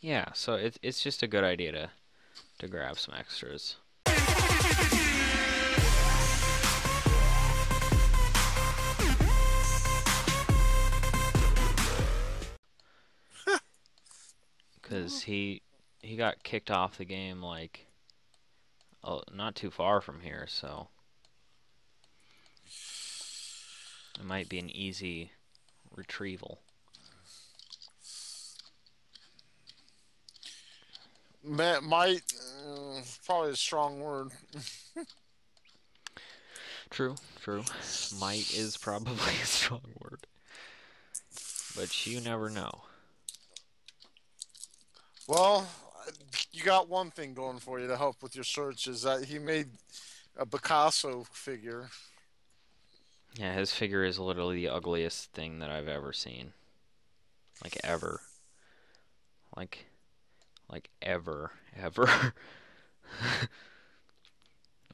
Yeah, so it's just a good idea to grab some extras. Cause he got kicked off the game like not too far from here, so it might be an easy retrieval. Might, probably a strong word. True, true. Might is probably a strong word, but you never know. Well, you got one thing going for you to help with your search is that he made a Picasso figure. Yeah, his figure is literally the ugliest thing that I've ever seen. Like ever. Like ever.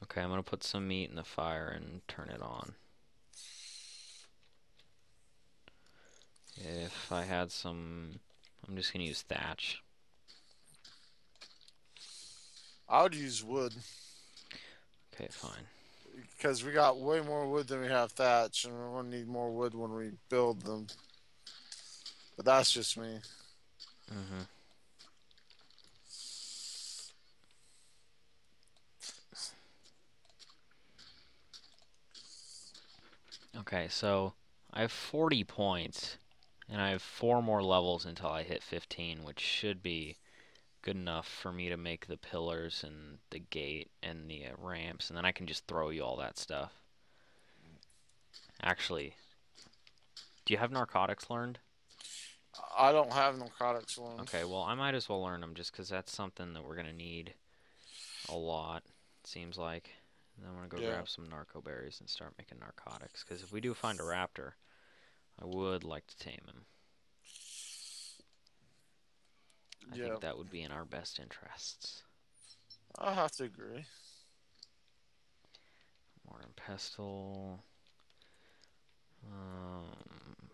Okay, I'm gonna put some meat in the fire and turn it on. If I had some, I'm just gonna use thatch. I would use wood Okay, fine. because we got way more wood than we have thatch, and we're gonna need more wood when we build them. But that's just me. Mhm. Okay, so I have 40 points, and I have 4 more levels until I hit 15, which should be good enough for me to make the pillars and the gate and the ramps, and then I can just throw you all that stuff. Actually, do you have narcotics learned? I don't have narcotics one. Okay, well, I might as well learn them just because that's something that we're going to need a lot, it seems like. And then I'm going to go Yeah, grab some narco berries and start making narcotics, because if we do find a raptor, I would like to tame him. I yeah, think that would be in our best interests. I have to agree. Mortar and pestle.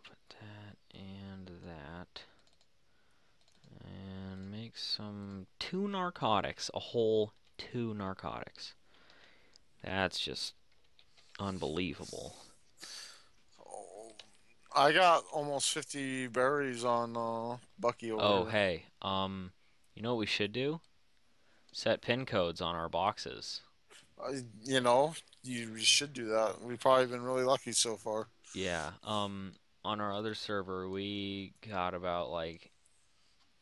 Put that and that. And make some 2 narcotics. A whole 2 narcotics. That's just unbelievable. I got almost 50 berries on Bucky over Oh, here. hey, you know what we should do? Set pin codes on our boxes. You know, you should do that. We've probably been really lucky so far. Yeah, on our other server, we got about like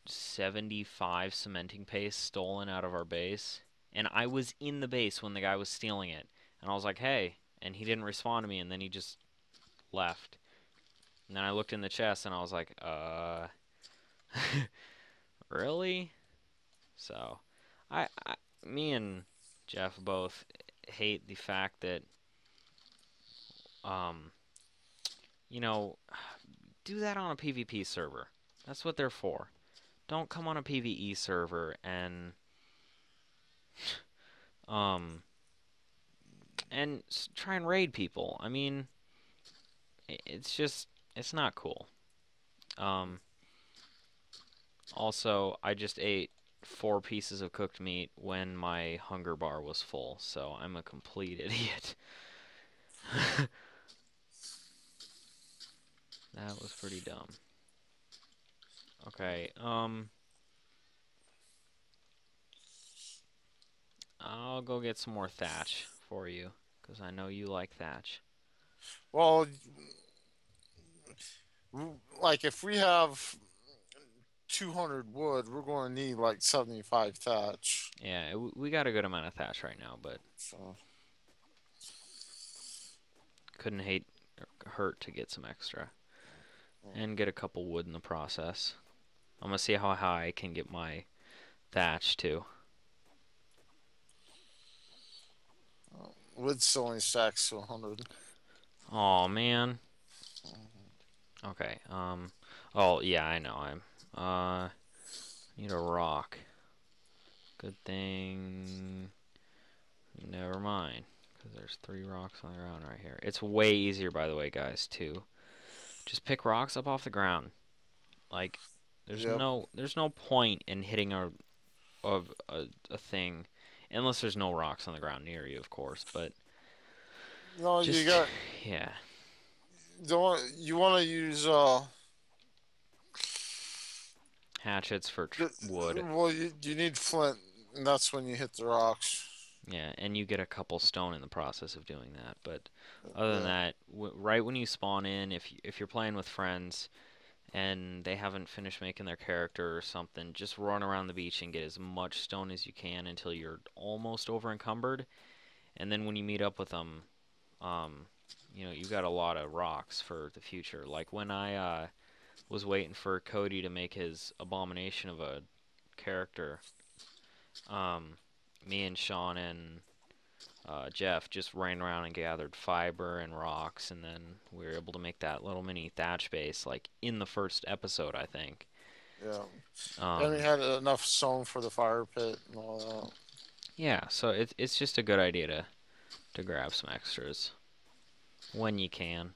75 cementing paste stolen out of our base. And I was in the base when the guy was stealing it. And I was like, hey. And he didn't respond to me, and then he just left. And then I looked in the chest, and I was like, really? So, me and Jeff both hate the fact that, um, you know, do that on a PvP server. That's what they're for. Don't come on a PvE server and, um, try and raid people. I mean, it's just, it's not cool. Um, Also, I just ate 4 pieces of cooked meat when my hunger bar was full, so I'm a complete idiot. That was pretty dumb. Okay, I'll go get some more thatch for you, because I know you like thatch. Well, like if we have 200 wood, we're going to need like 75 thatch. Yeah, we got a good amount of thatch right now, but So, couldn't hurt to get some extra. And get a couple wood in the process. I'm gonna see how high I can get my thatch too. wood still only stacks to 100. Oh man. Okay. Oh yeah, I know. Need a rock. Good thing. Never mind, because there's 3 rocks on the ground right here. It's way easier, by the way, guys. To just pick rocks up off the ground. Like, Yep. There's no point in hitting a thing unless there's no rocks on the ground near you, of course. But No, you just got yeah, you want to use hatchets for the, wood. well you need flint, and that's when you hit the rocks. Yeah, and you get a couple stone in the process of doing that. But other than Yeah. that, right when you spawn in, if you're playing with friends and they haven't finished making their character or something, just run around the beach and get as much stone as you can until you're almost over encumbered. And then when you meet up with them, um, you got a lot of rocks for the future. Like when I was waiting for Cody to make his abomination of a character, um, me and Sean and Jeff just ran around and gathered fiber and rocks, and then we were able to make that little mini thatch base like in the first episode, I think. Yeah. And we Um, had enough stone for the fire pit and all that. yeah, so it's just a good idea to grab some extras when you can.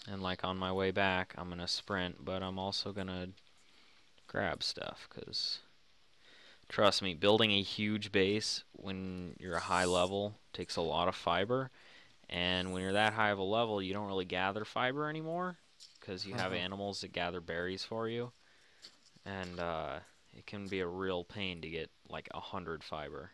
And like on my way back, I'm gonna sprint, but I'm also gonna grab stuff because trust me, building a huge base when you're a high level takes a lot of fiber. And when you're that high of a level, you don't really gather fiber anymore because you have animals that gather berries for you. And it can be a real pain to get like 100 fiber.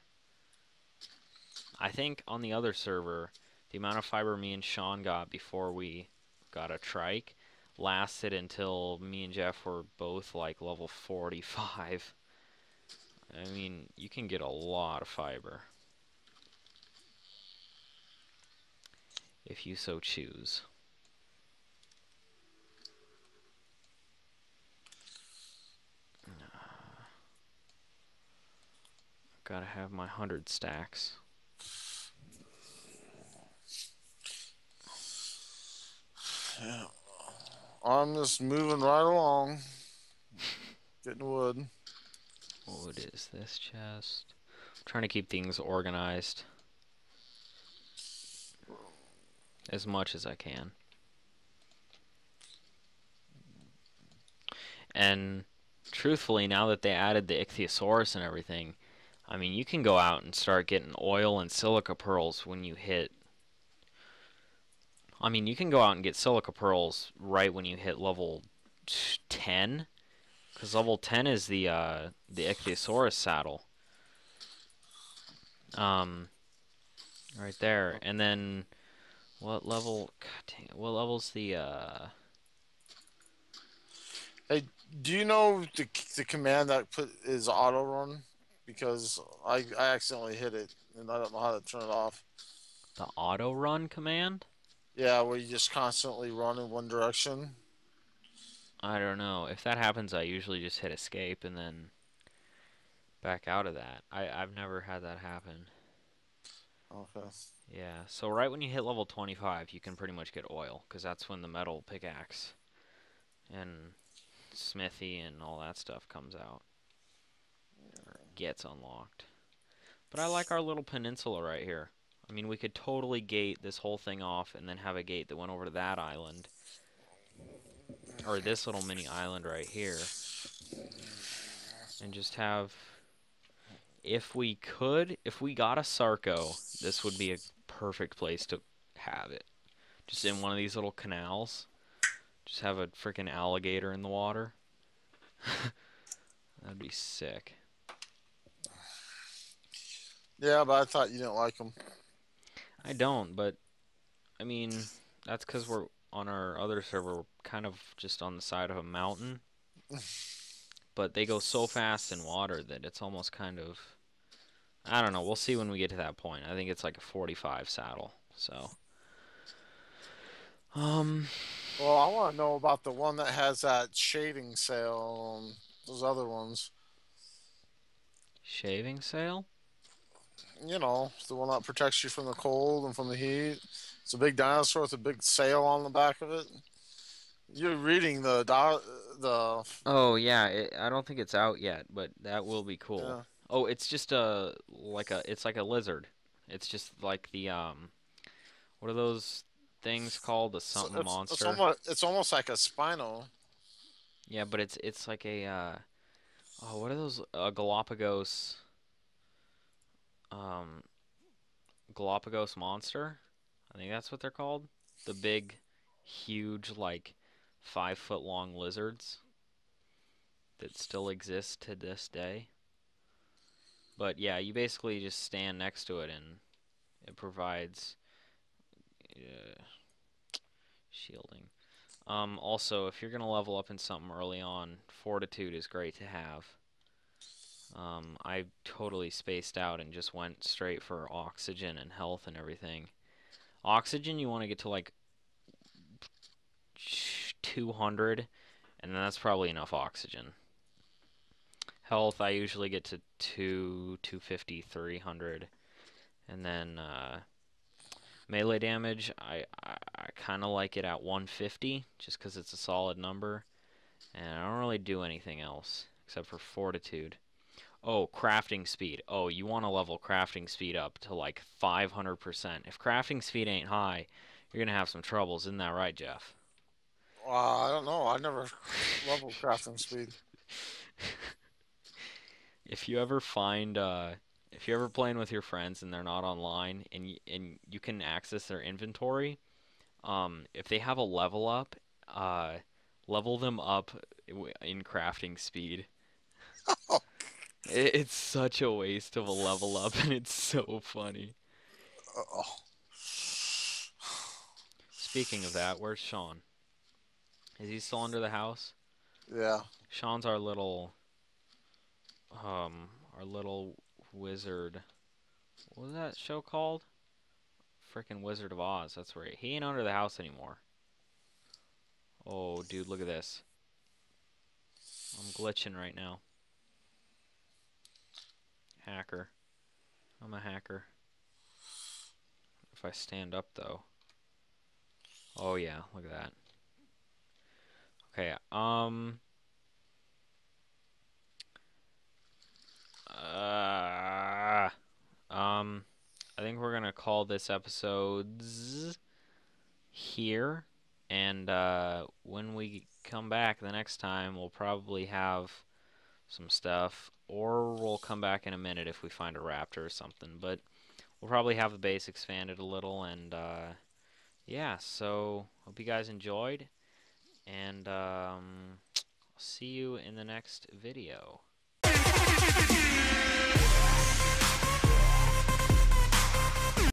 I think on the other server, the amount of fiber me and Sean got before we got a trike lasted until me and Jeff were both like level 45. I mean, you can get a lot of fiber if you so choose. Gotta have my 100 stacks. Yeah. I'm just moving right along, getting wood. What is this chest? I'm trying to keep things organized as much as I can. And truthfully, now that they added the Ichthyosaurus and everything, I mean, you can go out and start getting oil and silica pearls when you hit. I mean, you can go out and get silica pearls right when you hit level 10, because level 10 is the Ichthyosaurus saddle. Right there, and then what level? God dang it, what level's the Hey, do you know the command that put is auto run? Because I accidentally hit it and I don't know how to turn it off. the auto run command? Yeah, where you just constantly run in one direction. I don't know. If that happens, I usually just hit escape and then back out of that. I've never had that happen. Okay. Yeah, so right when you hit level 25, you can pretty much get oil, because that's when the metal pickaxe and smithy and all that stuff comes out, or gets unlocked. But I like our little peninsula right here. I mean, we could totally gate this whole thing off and then have a gate that went over to that island, or this little mini island right here, and just have, if we got a Sarco, this would be a perfect place to have it. Just in one of these little canals. Just have a freaking alligator in the water. That'd be sick. Yeah, but I thought you didn't like them. I don't, but I mean, that's because we're on our other server, we're kind of just on the side of a mountain. But they go so fast in water that it's almost kind of. I don't know. We'll see when we get to that point. I think it's like a 45 saddle. So. Um. Well, I want to know about the one that has that shading sail. Those other ones. Shaving sail? You know, the one that protects you from the cold and from the heat. It's a big dinosaur with a big sail on the back of it. You're reading the Oh yeah, I don't think it's out yet, but that will be cool. yeah. Oh, it's just it's like a lizard. It's just like the what are those things called? The something monster. It's almost like a Spino. Yeah, but it's like a oh, what are those um Galapagos monster? I think that's what they're called. The big, huge, like 5 foot long lizards that still exist to this day. But yeah, you basically just stand next to it and it provides uh, shielding. Also, if you're gonna level up in something early on, fortitude is great to have. I totally spaced out and just went straight for oxygen and health and everything. Oxygen, you want to get to like 200, and then that's probably enough oxygen. Health, I usually get to 250, 300, and then melee damage, I kind of like it at 150, just because it's a solid number, and I don't really do anything else except for fortitude. Oh, crafting speed. Oh, you want to level crafting speed up to like 500%. If crafting speed ain't high, you're gonna have some troubles, isn't that right, Jeff? I don't know. I never leveled crafting speed. If you ever find if you're ever playing with your friends and they're not online and you can access their inventory, if they have a level up, uh level them up in crafting speed. It's such a waste of a level up and it's so funny. Oh, Speaking of that, where's Sean? Is he still under the house? yeah. Sean's our little wizard. What was that show called? Freaking Wizard of Oz. That's right. He ain't under the house anymore. Oh, dude, look at this. I'm glitching right now. Hacker. I'm a hacker. If I stand up, though. Oh, yeah, look at that. Okay, uh, I think we're gonna call this episodes here. And, when we come back the next time, we'll probably have some stuff. Or we'll come back in a minute if we find a raptor or something. But we'll probably have the base expanded a little, and yeah, so hope you guys enjoyed, and I'll see you in the next video.